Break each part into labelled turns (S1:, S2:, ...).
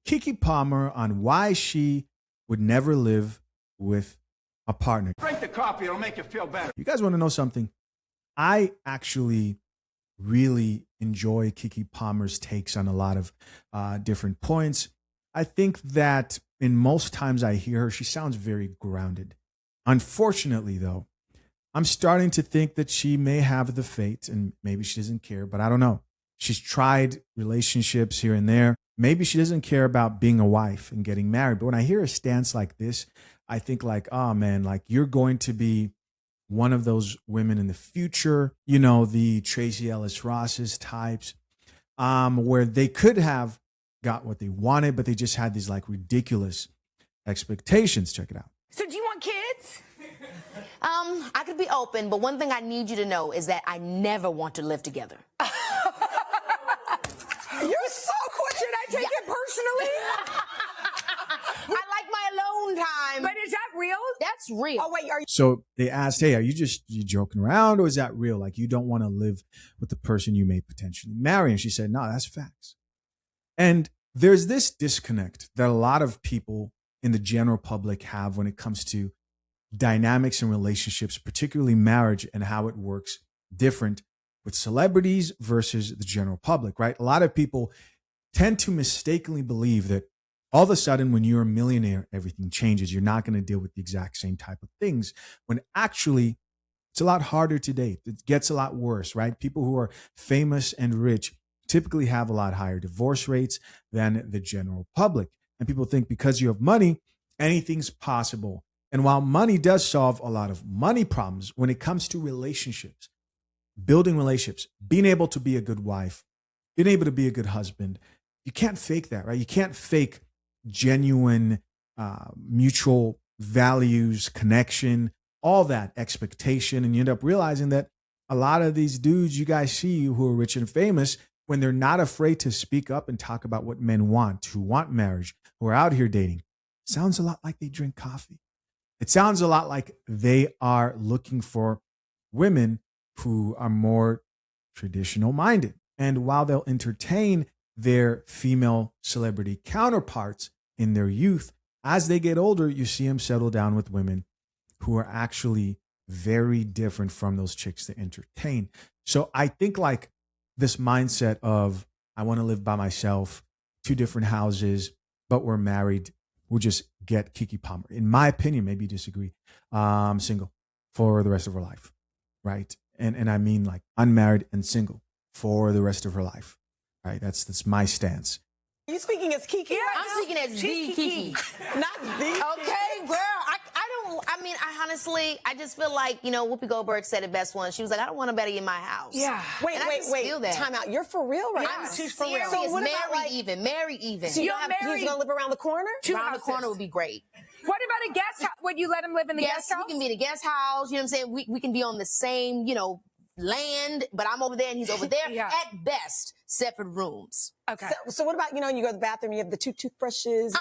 S1: Keke Palmer on why she would never live with a partner.
S2: Drink the coffee, it'll make you feel better.
S1: You guys want to know something? I actually really enjoy Keke Palmer's takes on a lot of different points. I think that in most times I hear her, she sounds very grounded. Unfortunately, though, I'm starting to think that she may have the fate, and maybe she doesn't care, but I don't know. She's tried relationships here and there. Maybe she doesn't care about being a wife and getting married. But when I hear a stance like this, I think like, oh man, like you're going to be one of those women in the future, you know, the Tracy Ellis Ross's types, where they could have got what they wanted, but they just had these like ridiculous expectations. Check it out.
S3: So do you want kids?
S4: I could be open, but one thing I need you to know is that I never want to live together.
S3: You're so cool. Should I take it personally?
S4: I like my alone time.
S3: But is that real?
S4: That's real.
S3: Oh, wait, are you?
S1: So they asked, hey, are you joking around, or is that real? Like you don't want to live with the person you may potentially marry? And she said, no, that's facts. And there's this disconnect that a lot of people in the general public have when it comes to dynamics and relationships, particularly marriage and how it works different with celebrities versus the general public, right? A lot of people tend to mistakenly believe that all of a sudden when you're a millionaire, everything changes. You're not going to deal with the exact same type of things, when actually it's a lot harder to date. It gets a lot worse, right? People who are famous and rich typically have a lot higher divorce rates than the general public. And people think because you have money, anything's possible. And while money does solve a lot of money problems, when it comes to relationships, building relationships, being able to be a good wife, being able to be a good husband, you can't fake that, right? You can't fake genuine mutual values, connection, all that expectation. And you end up realizing that a lot of these dudes you guys see who are rich and famous, when they're not afraid to speak up and talk about what men want, who want marriage, who are out here dating, sounds a lot like they drink coffee. It sounds a lot like they are looking for women who are more traditional minded. And while they'll entertain their female celebrity counterparts in their youth, as they get older, you see them settle down with women who are actually very different from those chicks they entertain. So I think like this mindset of, I want to live by myself, 2 different houses, but we're married, will just get Keke Palmer, in my opinion, maybe you disagree, single for the rest of her life, right? And I mean like unmarried and single for the rest of her life, right? That's my stance.
S3: Are you speaking as Keke? Yeah,
S4: I'm speaking as the Keke.
S3: Not the
S4: Okay, girl. I honestly, I just feel like, you know, Whoopi Goldberg said it best once. She was like, I don't want nobody in my house.
S3: Yeah. Wait. Time out. You're for real right now?
S4: She's for real.
S3: So what
S4: marry
S3: about, like,
S4: even. Marry even.
S3: So he's going to live around the corner?
S4: Around the corner would be great.
S5: What about a guest house? Would you let him live in the guest house?
S4: We can be in a guest house. You know what I'm saying? We can be on the same, you know, land, but I'm over there and he's over there.
S5: Yeah.
S4: At best, separate rooms.
S5: Okay.
S3: So what about, you know, you go to the bathroom, you have the 2 toothbrushes.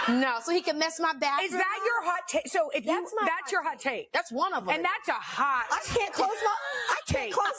S4: No, so he can mess my bathroom.
S5: Is that your hot take? So if that's your hot take.
S4: That's one of them.
S5: And that's a hot
S3: I can't close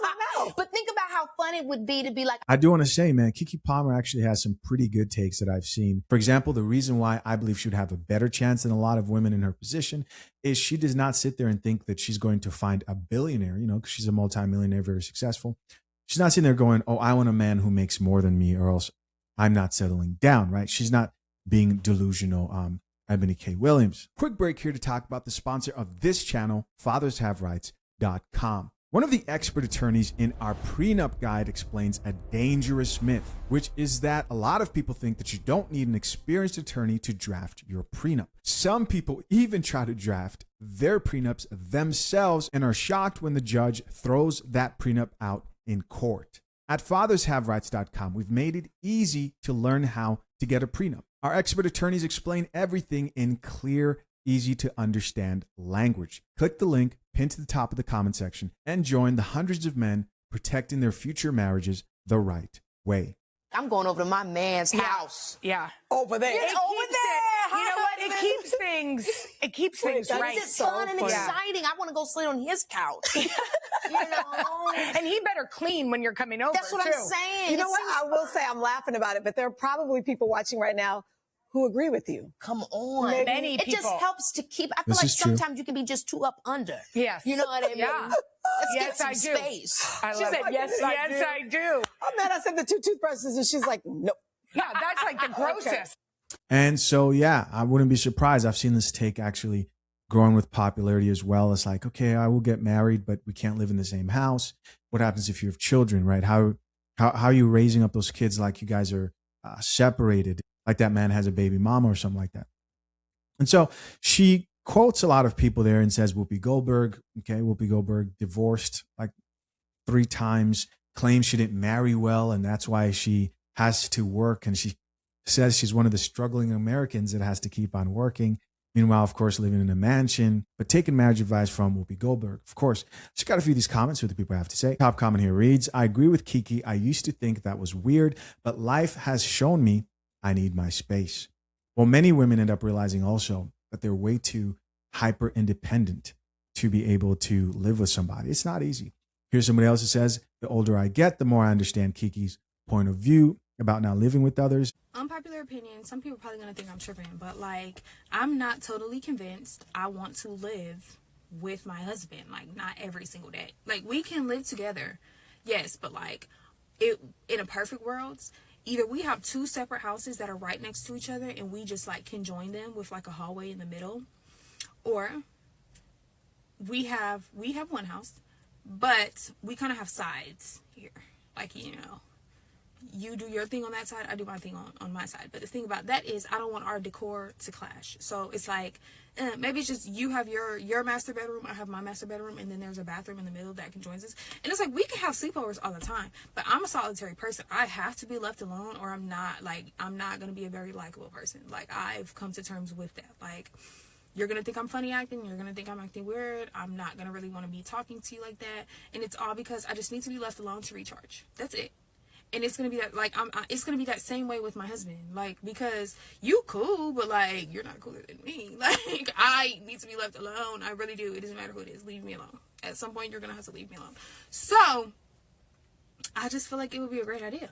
S3: my mouth.
S4: But think about how fun it would be to be like,
S1: I do want to say, man, Keke Palmer actually has some pretty good takes that I've seen. For example, the reason why I believe she would have a better chance than a lot of women in her position is she does not sit there and think that she's going to find a billionaire, you know, because she's a multimillionaire, very successful. She's not sitting there going, oh, I want a man who makes more than me or else I'm not settling down, right? She's not being delusional. Ebony K. Williams. Quick break here to talk about the sponsor of this channel, fathershaverights.com. One of the expert attorneys in our prenup guide explains a dangerous myth, which is that a lot of people think that you don't need an experienced attorney to draft your prenup. Some people even try to draft their prenups themselves and are shocked when the judge throws that prenup out in court. At fathershaverights.com, we've made it easy to learn how to get a prenup. Our expert attorneys explain everything in clear, easy to understand language. Click the link pinned to the top of the comment section and join the hundreds of men protecting their future marriages the right way.
S4: I'm going over to my man's house.
S5: Yeah.
S3: Over there.
S4: Over there.
S5: You know what? It keeps things right.
S4: It's fun and exciting. I want to go sleep on his couch. You know?
S5: And he better clean when you're coming over.
S4: That's what
S5: too.
S4: I'm saying.
S3: You know what? I will say I'm laughing about it, but there are probably people watching right now who agree with you.
S4: Come on.
S5: Many
S4: it just
S5: people.
S4: helps to keep, I feel
S1: This
S4: like
S1: is true.
S4: sometimes you can be just too up under.
S5: Yes.
S4: You know what I mean?
S5: Yeah.
S4: Let's
S5: Yes,
S4: get some
S5: I do.
S4: space.
S5: I
S3: She
S5: love
S3: said,
S5: it.
S3: yes, I
S5: I do.
S3: Oh man, I said the 2 toothbrushes, and she's like, nope.
S5: Yeah, that's like the grossest.
S1: And so, yeah, I wouldn't be surprised. I've seen this take actually growing with popularity as well. It's like, okay, I will get married, but we can't live in the same house. What happens if you have children, right? How are you raising up those kids like you guys are separated, like that man has a baby mama or something like that? And so she quotes a lot of people there and says Whoopi Goldberg, okay, Whoopi Goldberg divorced like 3 times, claims she didn't marry well, and that's why she has to work. And she says she's one of the struggling Americans that has to keep on working. Meanwhile, of course, living in a mansion, but taking marriage advice from Whoopi Goldberg. Of course, just got a few of these comments, what the people have to say. Top comment here reads, I agree with Keke. I used to think that was weird, but life has shown me I need my space. Well, many women end up realizing also that they're way too hyper independent to be able to live with somebody. It's not easy. Here's somebody else that says, the older I get, the more I understand Keke's point of view about now living with others.
S6: Unpopular opinion, some people are probably going to think I'm tripping, but like, I'm not totally convinced I want to live with my husband, like not every single day. Like, we can live together, yes, but like, in a perfect world, either we have 2 separate houses that are right next to each other and we just like can join them with like a hallway in the middle, or we have one house, but we kind of have sides here, like, you know, you do your thing on that side, I do my thing on my side. But the thing about that is I don't want our decor to clash. So it's like, maybe it's just you have your master bedroom, I have my master bedroom, and then there's a bathroom in the middle that can join us. And it's like, we can have sleepovers all the time, but I'm a solitary person. I have to be left alone, or I'm not going to be a very likable person. Like, I've come to terms with that. Like, you're going to think I'm funny acting. You're going to think I'm acting weird. I'm not going to really want to be talking to you like that. And it's all because I just need to be left alone to recharge. That's it. And it's going to be that, like, it's going to be that same way with my husband. Like, because you cool, but, like, you're not cooler than me. Like, I need to be left alone. I really do. It doesn't matter who it is. Leave me alone. At some point, you're going to have to leave me alone. So, I just feel like it would be a great idea.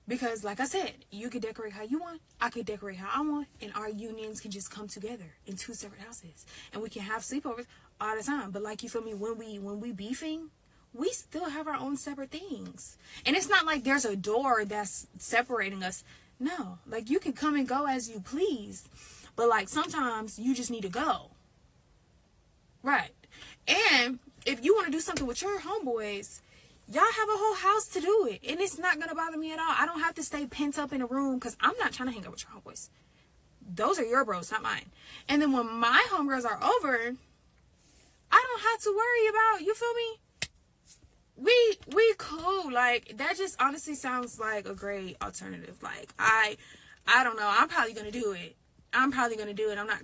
S6: Because, like I said, you could decorate how you want. I could decorate how I want. And our unions can just come together in 2 separate houses. And we can have sleepovers all the time. But, like, you feel me? When we beefing, we still have our own separate things. And it's not like there's a door that's separating us. No. Like, you can come and go as you please. But, like, sometimes you just need to go. Right. And if you want to do something with your homeboys, y'all have a whole house to do it. And it's not going to bother me at all. I don't have to stay pent up in a room because I'm not trying to hang out with your homeboys. Those are your bros, not mine. And then when my homegirls are over, I don't have to worry about, you feel me? We cool. Like, that just honestly sounds like a great alternative. Like, I don't know. I'm probably going to do it. I'm not going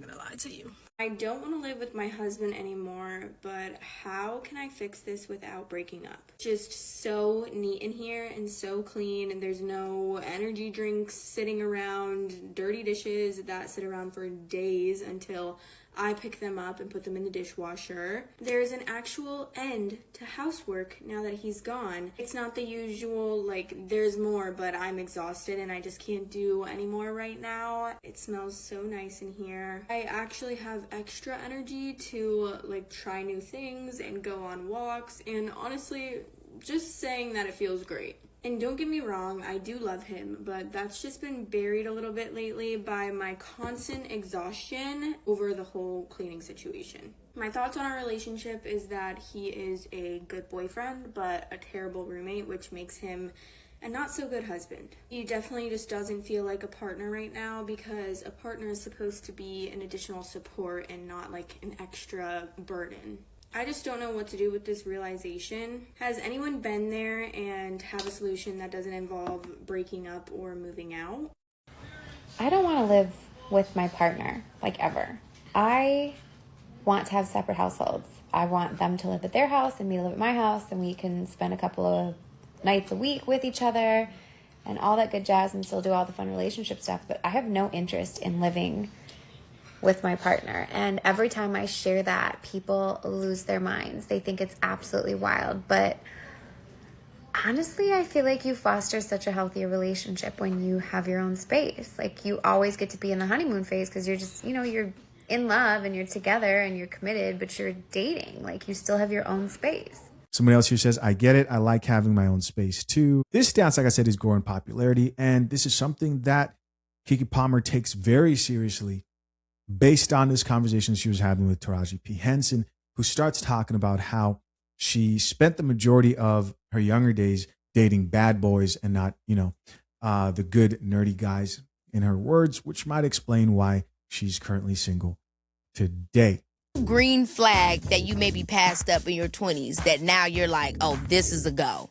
S6: to lie to you.
S7: I don't want to live with my husband anymore, but how can I fix this without breaking up? Just so neat in here and so clean, and there's no energy drinks sitting around, dirty dishes that sit around for days until I pick them up and put them in the dishwasher. There's an actual end to housework now that he's gone. It's not the usual, like, there's more, but I'm exhausted and I just can't do any more right now. It smells so nice in here. I actually have extra energy to, like, try new things and go on walks, and honestly, just saying that it feels great. And don't get me wrong, I do love him, but that's just been buried a little bit lately by my constant exhaustion over the whole cleaning situation. My thoughts on our relationship is that he is a good boyfriend, but a terrible roommate, which makes him a not so good husband. He definitely just doesn't feel like a partner right now, because a partner is supposed to be an additional support and not like an extra burden. I just don't know what to do with this realization. Has anyone been there and have a solution that doesn't involve breaking up or moving out?
S8: I don't want to live with my partner, like, ever. I want to have separate households. I want them to live at their house and me to live at my house, and we can spend a couple of nights a week with each other and all that good jazz and still do all the fun relationship stuff. But I have no interest in living with my partner. And every time I share that, people lose their minds. They think it's absolutely wild. But honestly, I feel like you foster such a healthier relationship when you have your own space. Like, you always get to be in the honeymoon phase because you're just, you're in love and you're together and you're committed, but you're dating. Like, you still have your own space.
S1: Somebody else here says, I get it. I like having my own space too. This stance, like I said, is growing popularity. And this is something that Keke Palmer takes very seriously based on this conversation she was having with Taraji P. Henson, who starts talking about how she spent the majority of her younger days dating bad boys and not, the good nerdy guys, in her words, which might explain why she's currently single today.
S4: Green flag that you maybe passed up in your 20s that now you're like, oh, this is a go.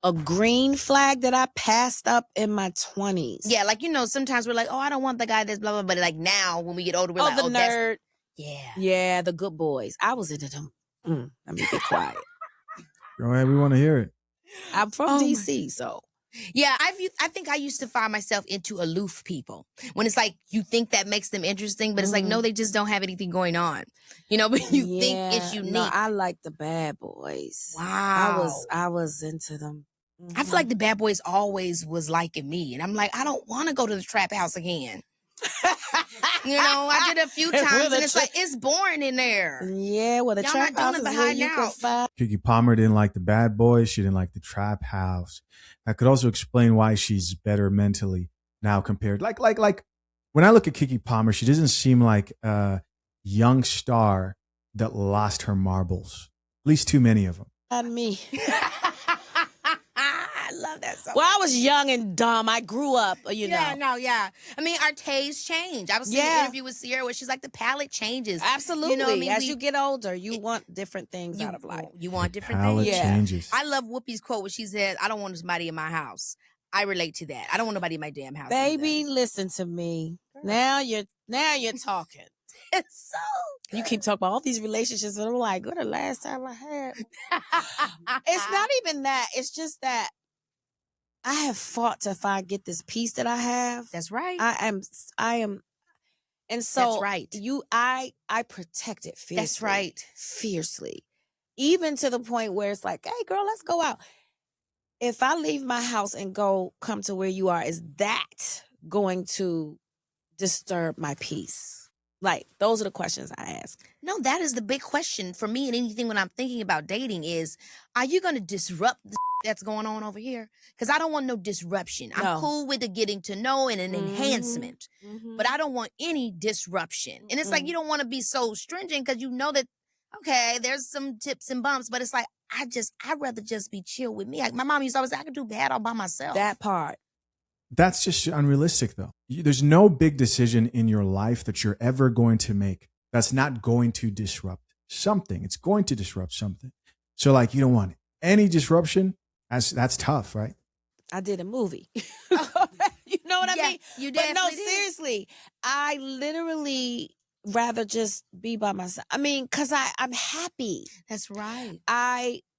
S9: A green flag that I passed up in my 20s.
S4: Yeah, like, sometimes we're like, oh, I don't want the guy that's blah, blah, but like now when we get older, we're like,
S9: the
S4: oh,
S9: nerd.
S4: Yeah.
S9: Yeah, the good boys. I was into them. Let me be quiet.
S1: Go ahead, we want to hear it.
S9: I'm from DC, so.
S4: Yeah, I think I used to find myself into aloof people when it's like you think that makes them interesting, but it's like, no, they just don't have anything going on. But you think it's unique.
S9: No, I like the bad boys.
S4: Wow.
S9: I was into them.
S4: I feel like the bad boys always was liking me. And I'm like, I don't want to go to the trap house again. I did a few times and it's like, it's boring in there.
S9: Yeah, well, the
S4: Y'all
S9: trap
S4: not
S9: house
S4: doing
S9: is
S4: it
S9: where
S4: behind
S9: you can find.
S1: Keke Palmer didn't like the bad boys. She didn't like the trap house. That could also explain why she's better mentally now compared. Like when I look at Keke Palmer, she doesn't seem like a young star that lost her marbles. At least too many of them.
S9: Not me.
S4: I love that so
S9: Well, I was young and dumb. I grew up,
S4: Yeah, I mean, our tastes change. I was seeing an interview with Sierra where she's like, the palette changes.
S9: Absolutely.
S4: You know what I mean?
S9: As you get older, you want different things out of life.
S4: You want different
S1: Palette
S4: things?
S1: changes.
S4: I love Whoopi's quote where she said, I don't want somebody in my house. I relate to that. I don't want nobody in my damn house.
S9: Baby, listen to me. Now you're talking.
S4: It's so good.
S9: You keep talking about all these relationships, and I'm like, what the last time I had? It's not even that. It's just that I have fought to get this peace that I have.
S4: That's right.
S9: I am. And so
S4: that's right.
S9: I protect it fiercely.
S4: That's right.
S9: Fiercely. Even to the point where it's like, hey girl, let's go out. If I leave my house and come to where you are, is that going to disturb my peace? Like, those are the questions I ask.
S4: No, that is the big question for me and anything when I'm thinking about dating is, are you going to disrupt the that's going on over here? Because I don't want no disruption. I'm cool with the getting to know and an enhancement, but I don't want any disruption. And it's like, you don't want to be so stringent because you know that, okay, there's some tips and bumps, but it's like, I'd rather just be chill with me. Like, my mom used to always say, I could do bad all by myself.
S9: That part.
S1: That's just unrealistic, though. There's no big decision in your life that you're ever going to make that's not going to disrupt something. It's going to disrupt something. So, like, you don't want any disruption. That's tough, right?
S9: I did a movie. You know what I mean?
S4: You
S9: but no,
S4: did.
S9: seriously, I literally rather just be by myself. I mean, because I'm happy.
S4: That's right.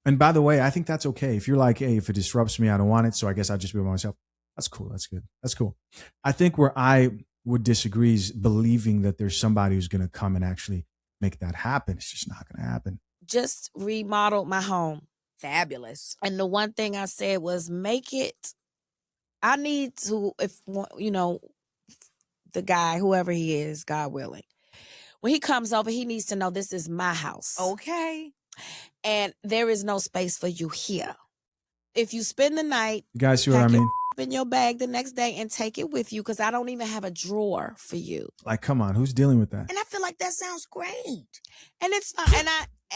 S1: And by the way, I think that's okay. If you're like, hey, if it disrupts me, I don't want it. So I guess I'll just be by myself. That's cool. That's good. That's cool. I think where I would disagree is believing that there's somebody who's going to come and actually make that happen. It's just not going to happen.
S9: Just remodeled my home.
S4: Fabulous.
S9: And the one thing I said was make it, I need to, the guy, whoever he is, God willing, when he comes over, he needs to know this is my house.
S4: Okay.
S9: And there is no space for you here. If you spend the night,
S1: you guys see what I mean?
S9: In your bag the next day and take it with you because I don't even have a drawer for you.
S1: Like, come on, who's dealing with that?
S4: And I feel like that sounds great.
S9: And it's fun.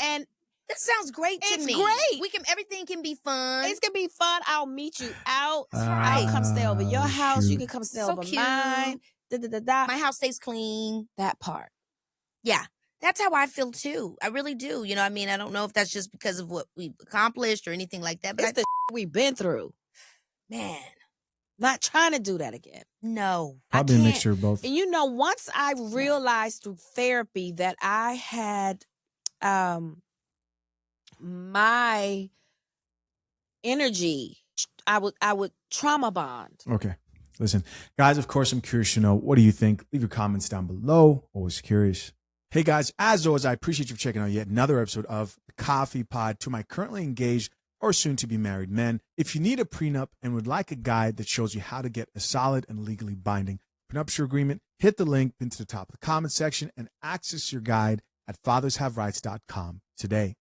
S9: And
S4: that sounds great to me.
S9: It's great.
S4: Everything can be fun.
S9: It's gonna be fun. I'll meet you out. I'll come stay over your house.
S1: Shoot.
S9: You can come stay over
S4: cute.
S9: mine.
S4: My house stays clean.
S9: That part.
S4: Yeah. That's how I feel too. I really do. You know what I mean? I don't know if that's just because of what we've accomplished or anything like that. But
S9: it's the we've been through.
S4: Man.
S9: Not trying to do that again.
S4: No.
S1: Probably a mixture of both.
S9: And once I realized through therapy that I had my energy, I would trauma bond.
S1: Okay. Listen, guys, of course, I'm curious to know, what do you think? Leave your comments down below. Always curious. Hey, guys, as always, I appreciate you for checking out yet another episode of The Coffee Pod. To my currently engaged or soon-to-be married men, if you need a prenup and would like a guide that shows you how to get a solid and legally binding prenuptial agreement, hit the link into the top of the comment section and access your guide at fathershaverights.com today.